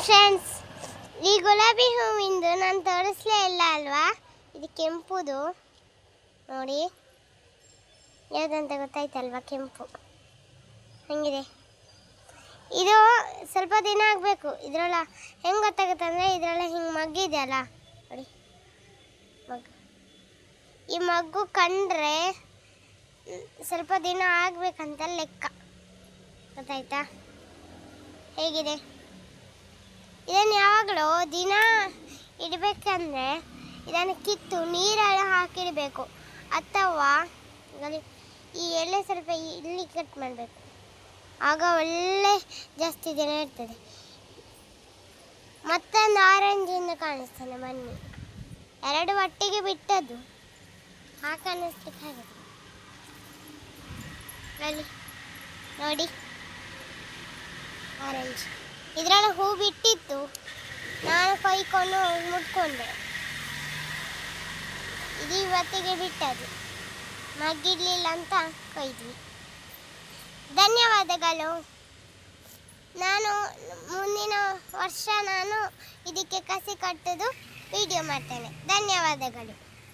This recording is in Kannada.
ಫ್ರೆಂಡ್ಸ್, ಈ ಗುಲಾಬಿ ಹೂವಿಂದು ನಾನು ತೋರಿಸ್ಲೇ ಇಲ್ಲ ಅಲ್ವಾ. ಇದು ಕೆಂಪುದು ನೋಡಿ, ಯಾವುದಂತ ಗೊತ್ತಾಯ್ತಲ್ವಾ? ಕೆಂಪು ಹಂಗಿದೆ. ಇದು ಸ್ವಲ್ಪ ದಿನ ಆಗಬೇಕು. ಇದರೊಳ ಹೆಂಗೆ ಗೊತ್ತಾಗುತ್ತೆ ಅಂದರೆ, ಇದರೊಳ ಹಿಂಗೆ ಮಗ್ಗಿದೆ ಅಲ್ಲ ನೋಡಿ, ಮಗ್ಗು. ಈ ಮಗ್ಗು ಕಂಡ್ರೆ ಸ್ವಲ್ಪ ದಿನ ಆಗಬೇಕಂತ ಲೆಕ್ಕ. ಗೊತ್ತಾಯ್ತಾ? ಹೇಗಿದೆ? ಇದನ್ನು ಯಾವಾಗಲೂ ದಿನ ಇಡಬೇಕಂದ್ರೆ ಇದನ್ನು ಕಿತ್ತು ನೀರೆಲ್ಲ ಹಾಕಿಡಬೇಕು, ಅಥವಾ ಈ ಎಲೆ ಸ್ವಲ್ಪ ಇಲ್ಲಿ ಕಟ್ ಮಾಡಬೇಕು. ಆಗ ಒಳ್ಳೆ ಜಾಸ್ತಿ ದಿನ ಇರ್ತದೆ. ಮತ್ತೊಂದು ಆರೆಂಜಿಂದ ಕಾಣಿಸ್ತಾನೆ ಬನ್ನಿ, ಎರಡು ಒಟ್ಟಿಗೆ ಬಿಟ್ಟದ್ದು ಕಾಣಿಸ್ಲಿಕ್ಕೆ ಆಗುತ್ತೆ ನೋಡಿ. ಆರೆಂಜ್ ಇದರಲ್ಲಿ ಹೂ ಬಿಟ್ಟಿತ್ತು, ನಾನು ಕೊಯ್ಕೊಂಡು ಮುಟ್ಕೊಂಡೆ. ಇದು ಇವತ್ತಿಗೆ ಬಿಟ್ಟದ್ದು, ಮಗ್ಗಿಡ್ಲಿಲ್ಲ ಅಂತ ಕೊಯ್ದ್ವಿ. ಧನ್ಯವಾದಗಳು. ನಾನು ಮುಂದಿನ ವರ್ಷ ಇದಕ್ಕೆ ಕಸಿ ಕಟ್ಟೋದು ವಿಡಿಯೋ ಮಾಡ್ತೇನೆ. ಧನ್ಯವಾದಗಳು.